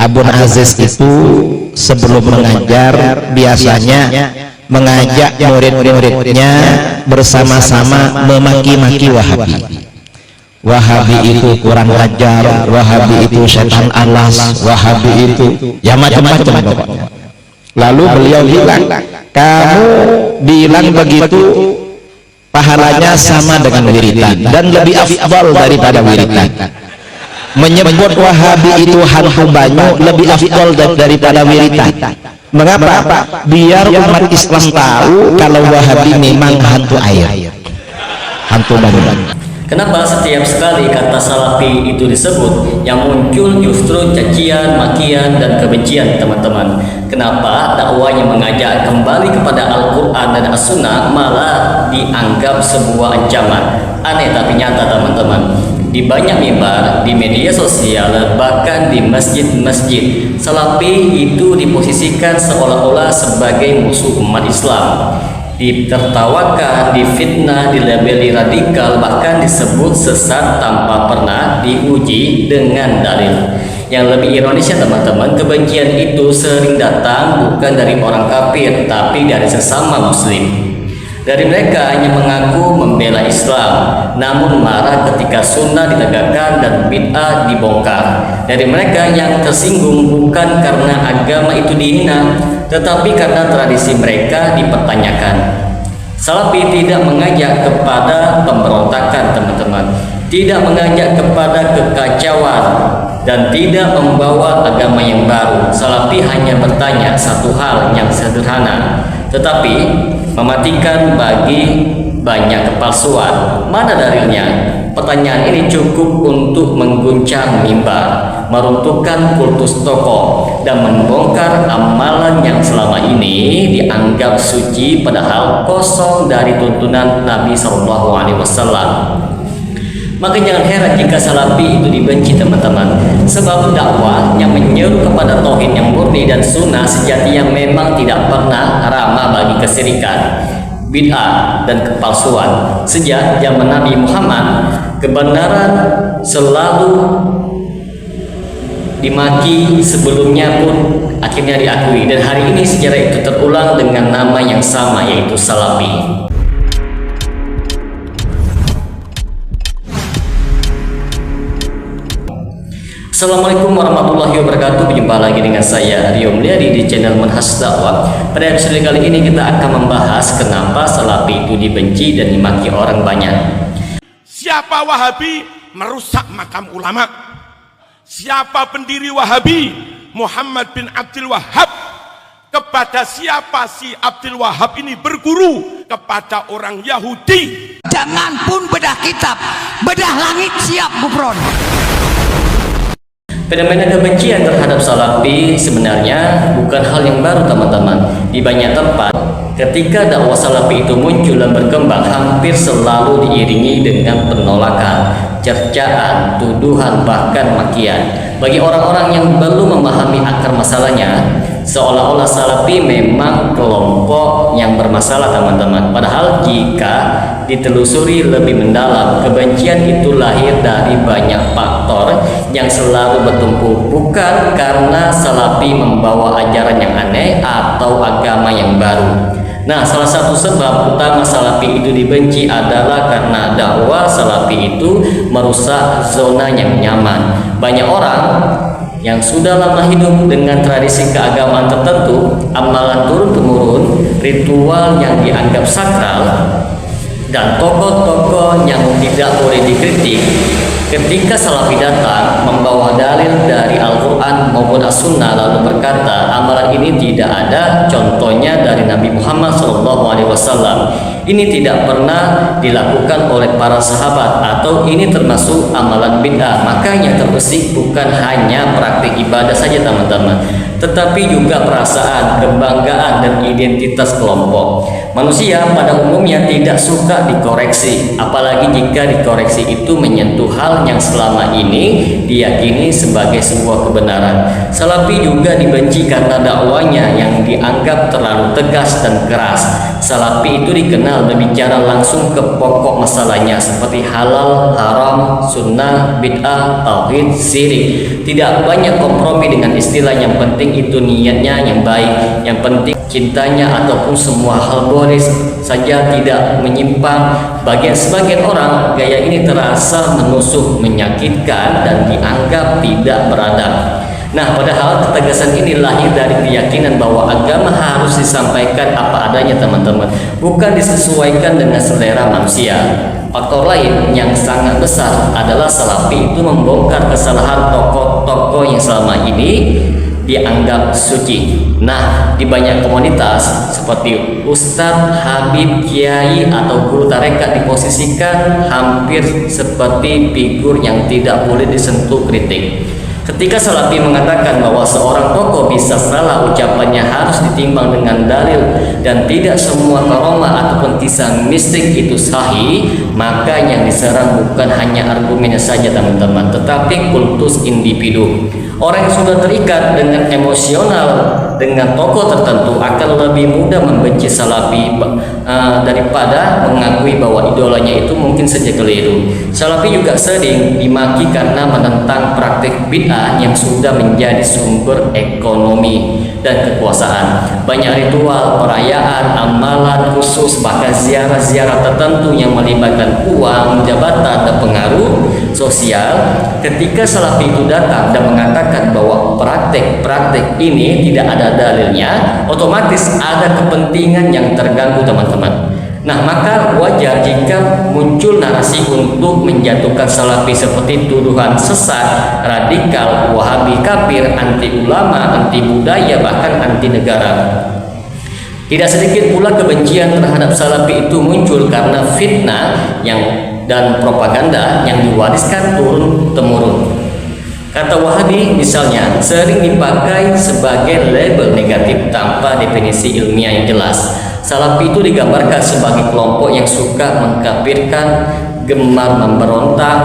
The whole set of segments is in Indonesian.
Abun Aziz itu sebelum mengajar biasanya mengajak murid-muridnya bersama-sama memaki-maki Wahabi. Wahabi itu kurang ajar, Wahabi itu setan alas, Wahabi itu ya macam-macam pokoknya. Lalu beliau bilang, kamu bilang begitu pahalanya sama dengan wiridan dan lebih afdal daripada wiridan. Menyebut Wahabi itu hantu banyu lebih afdal daripada wiridan. Mengapa? Biar umat Islam tahu kalau Wahabi memang hantu air, hantu banyu. Kenapa setiap sekali kata salafi itu disebut, yang muncul justru cacian, makian, dan kebencian, teman-teman? Kenapa dakwahnya mengajak kembali kepada Al-Quran dan As-Sunnah malah dianggap sebuah ancaman? Aneh tapi nyata, teman-teman. Di banyak mimbar, di media sosial, bahkan di masjid-masjid, salafi itu diposisikan seolah-olah sebagai musuh umat Islam, ditertawakan, difitnah, dilabeli radikal, bahkan disebut sesat tanpa pernah diuji dengan dalil. Yang lebih ironisnya, teman-teman, kebencian itu sering datang bukan dari orang kafir, tapi dari sesama muslim. Dari mereka hanya mengaku membela Islam, namun marah ketika sunnah ditegakkan dan bid'ah dibongkar. Dari mereka yang tersinggung bukan karena agama itu dihina, tetapi karena tradisi mereka dipertanyakan. Salafi tidak mengajak kepada pemberontakan, teman-teman, tidak mengajak kepada kekacauan, dan tidak membawa agama yang baru. Salafi hanya bertanya satu hal yang sederhana, tetapi mematikan bagi banyak kepalsuan. Mana dalilnya? Pertanyaan ini cukup untuk mengguncang mimbar, meruntuhkan kultus tokoh, dan membongkar amalan yang selama ini dianggap suci padahal kosong dari tuntunan Nabi SAW. Maka jangan heran jika salafi itu dibenci, teman-teman, sebab dakwah yang menyeru kepada tauhid yang murni dan sunnah sejati yang memang tidak pernah ramah bagi kesyirikan, bid'ah, dan kepalsuan. Sejak zaman Nabi Muhammad, kebenaran selalu dimaki, sebelumnya pun akhirnya diakui, dan hari ini sejarah itu terulang dengan nama yang sama, yaitu salafi. Assalamualaikum warahmatullahi wabarakatuh. Berjumpa lagi dengan saya Rio Mulyadi di channel Manhaj Dakwah. Pada episode kali ini kita akan membahas kenapa salafi itu dibenci dan dimaki orang banyak. Siapa Wahabi? Merusak makam ulama. Siapa pendiri Wahabi? Muhammad bin Abdul Wahhab. Kepada siapa si Abdul Wahhab ini berguru? Kepada orang Yahudi. Jangan pun bedah kitab, bedah langit siap gufron. Fenomena kebencian terhadap salafi sebenarnya bukan hal yang baru, teman-teman. Di banyak tempat, ketika dakwah salafi itu muncul dan berkembang, hampir selalu diiringi dengan penolakan, cercaan, tuduhan, bahkan makian. Bagi orang-orang yang belum memahami akar masalahnya, seolah-olah salafi memang kelompok yang bermasalah, teman-teman. Padahal jika ditelusuri lebih mendalam, kebencian itu lahir dari banyak faktor yang selalu bertumpuk, bukan karena salafi membawa ajaran yang aneh atau agama yang baru. Nah, salah satu sebab utama salafi itu dibenci adalah karena dakwah salafi itu merusak zona yang nyaman. Banyak orang yang sudah lama hidup dengan tradisi keagamaan tertentu, amalan turun-temurun, ritual yang dianggap sakral, dan tokoh-tokoh yang tidak boleh dikritik. Ketika salafi datang membawa dalil dari Al-Quran maupun As-Sunnah lalu berkata amalan ini tidak ada contohnya dari Nabi Muhammad SAW, ini tidak pernah dilakukan oleh para sahabat, atau ini termasuk amalan bid'ah, maka yang terbersih bukan hanya praktik ibadah saja, teman-teman, tetapi juga perasaan, kebanggaan, dan identitas kelompok. Manusia pada umumnya tidak suka dikoreksi, apalagi jika dikoreksi itu menyentuh hal yang selama ini diyakini sebagai sebuah kebenaran. Salafi juga dibenci karena dakwanya yang dianggap terlalu tegas dan keras. Salafi itu dikenal berbicara langsung ke pokok masalahnya seperti halal, haram, sunnah, bid'ah, tauhid, syirik. tidak banyak kompromi dengan istilah yang penting itu niatnya yang baik, yang penting cintanya ataupun semua hal boleh saja tidak menyimpang. Sebagian orang gaya ini terasa menusuk, menyakitkan dan dianggap tidak beradab. Nah, padahal ketegasan ini lahir dari keyakinan bahwa agama harus disampaikan apa adanya teman-teman, bukan disesuaikan dengan selera manusia. Faktor lain yang sangat besar adalah Salafi itu membongkar kesalahan tokoh-tokoh yang selama ini dianggap suci. Nah, di banyak komunitas seperti Ustadz, Habib, Kiai atau guru tarekat diposisikan hampir seperti figur yang tidak boleh disentuh kritik. Ketika Salafi mengatakan bahwa seorang tokoh bisa salah, ucapannya harus ditimbang dengan dalil dan tidak semua karomah ataupun kisah mistik itu sahih, maka yang diserang bukan hanya argumennya saja teman-teman, tetapi kultus individu. Orang yang sudah terikat dengan emosional dengan tokoh tertentu akan lebih mudah membenci Salafi daripada mengakui bahwa idolanya itu mungkin saja keliru. Salafi juga sering dimaki karena menentang praktik bid'ah yang sudah menjadi sumber ekonomi dan kekuasaan. Banyak ritual, perayaan, amalan khusus, bahkan ziarah-ziarah tertentu yang melibatkan uang, jabatan, dan pengaruh sosial. Ketika Salafi itu datang dan mengatakan bahwa praktek-praktek ini tidak ada dalilnya, otomatis ada kepentingan yang terganggu teman-teman. Nah, maka wajar jika muncul narasi untuk menjatuhkan Salafi seperti tuduhan sesat, radikal, wahabi, kafir, anti ulama, anti budaya, bahkan anti negara. Tidak sedikit pula kebencian terhadap Salafi itu muncul karena fitnah dan propaganda yang diwariskan turun-temurun. Kata Wahabi misalnya sering dipakai sebagai label negatif tanpa definisi ilmiah yang jelas. Salafi itu digambarkan sebagai kelompok yang suka mengkafirkan, gemar memberontak,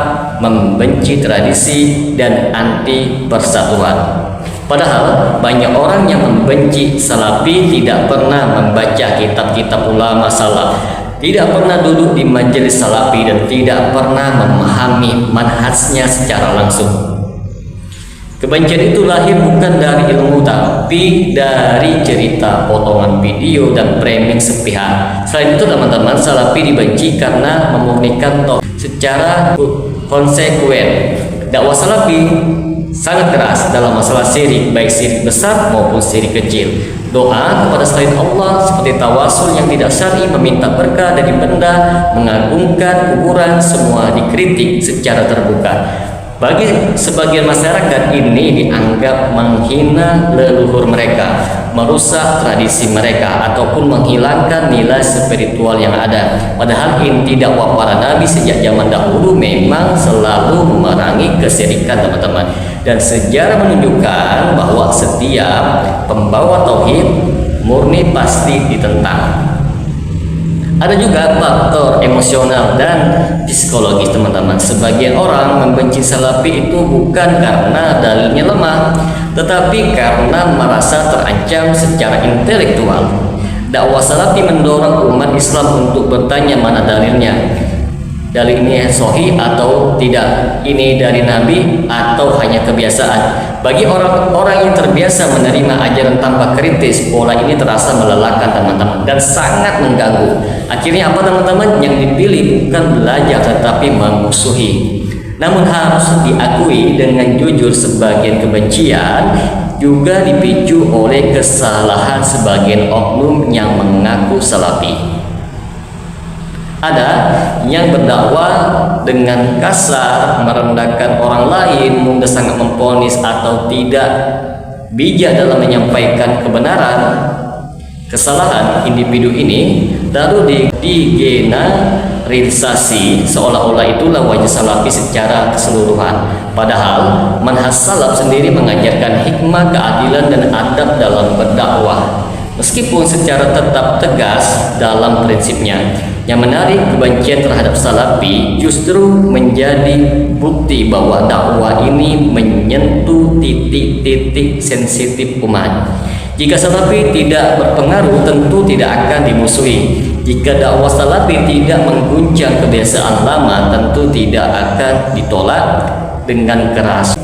membenci tradisi, dan anti persatuan. Padahal banyak orang yang membenci Salafi tidak pernah membaca kitab-kitab ulama salaf, tidak pernah duduk di majelis Salafi, dan tidak pernah memahami manhajnya secara langsung. Kebencian itu lahir bukan dari ilmu, tapi dari cerita, potongan video, dan framing sepihak. Selain itu teman-teman, Salafi dibenci karena memurnikan secara konsekuen. Dakwah Salafi sangat keras dalam masalah syirik, baik syirik besar maupun syirik kecil. Doa kepada selain Allah seperti tawasul yang tidak syar'i, meminta berkah dari benda, mengagungkan kuburan, semua dikritik secara terbuka. Bagi sebagian masyarakat ini dianggap menghina leluhur mereka, merusak tradisi mereka, ataupun menghilangkan nilai spiritual yang ada. Padahal inti dakwah para nabi sejak zaman dahulu memang selalu memerangi kesyirikan teman-teman. Dan sejarah menunjukkan bahwa setiap pembawa tauhid murni pasti ditentang. Ada juga faktor emosional dan psikologis teman-teman. Sebagian orang membenci Salafi itu bukan karena dalilnya lemah, tetapi karena merasa terancam secara intelektual. Dakwah Salafi mendorong umat Islam untuk bertanya mana dalilnya. Dalil ini sahih atau tidak? Ini dari Nabi atau hanya kebiasaan? Bagi orang-orang yang terbiasa menerima ajaran tanpa kritis, pola ini terasa melelahkan teman-teman dan sangat mengganggu. Akhirnya apa teman-teman? Yang dipilih bukan belajar tetapi memusuhi. Namun harus diakui dengan jujur, sebagian kebencian juga dipicu oleh kesalahan sebagian oknum yang mengaku Salafi. Ada yang berdakwah dengan kasar, merendahkan orang lain, mungkin sangat memponis atau tidak bijak dalam menyampaikan kebenaran. Kesalahan individu ini lalu digeneralisasi seolah-olah itulah wajah Salafi secara keseluruhan. Padahal manhaj salaf sendiri mengajarkan hikmah, keadilan, dan adab dalam berdakwah, meskipun secara tetap tegas dalam prinsipnya. Yang menarik, kebencian terhadap Salafi justru menjadi bukti bahwa dakwah ini menyentuh titik-titik sensitif umat. Jika Salafi tidak berpengaruh, tentu tidak akan dimusuhi. Jika dakwah Salafi tidak mengguncang kebiasaan lama, tentu tidak akan ditolak dengan keras.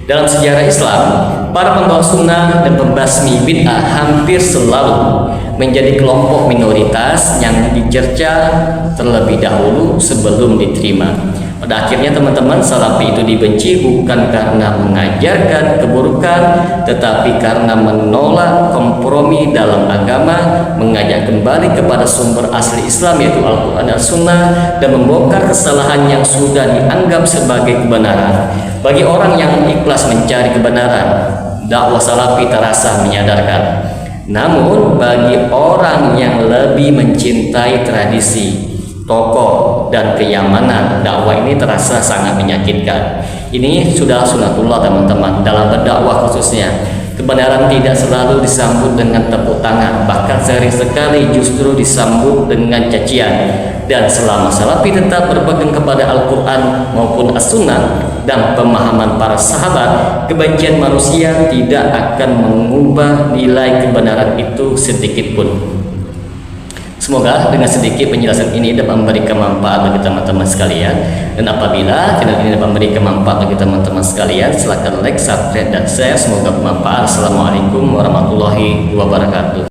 Dalam sejarah Islam, para pembawa sunnah dan pembasmi bid'ah hampir selalu menjadi kelompok minoritas yang dicerca terlebih dahulu sebelum diterima. Pada akhirnya teman-teman, Salafi itu dibenci bukan karena mengajarkan keburukan, tetapi karena menolak kompromi dalam agama, mengajak kembali kepada sumber asli Islam yaitu Al-Quran dan Sunnah, dan membongkar kesalahan yang sudah dianggap sebagai kebenaran. Bagi orang yang ikhlas mencari kebenaran, dakwah Salafi terasa menyadarkan. Namun bagi orang yang lebih mencintai tradisi, tokoh, dan kenyamanan, dakwah ini terasa sangat menyakitkan. Ini sudah sunatullah teman-teman dalam berdakwah khususnya. Kebenaran tidak selalu disambut dengan tepuk tangan, bahkan sering sekali justru disambut dengan cacian. Dan selama Salafi tetap berpegang kepada Al-Quran maupun As-Sunnah dan pemahaman para sahabat, kebencian manusia tidak akan mengubah nilai kebenaran itu sedikit pun. Semoga dengan sedikit penjelasan ini dapat memberikan manfaat bagi teman-teman sekalian. Dan apabila channel ini dapat memberikan manfaat bagi teman-teman sekalian, silakan like, subscribe, dan share. Semoga bermanfaat. Assalamualaikum warahmatullahi wabarakatuh.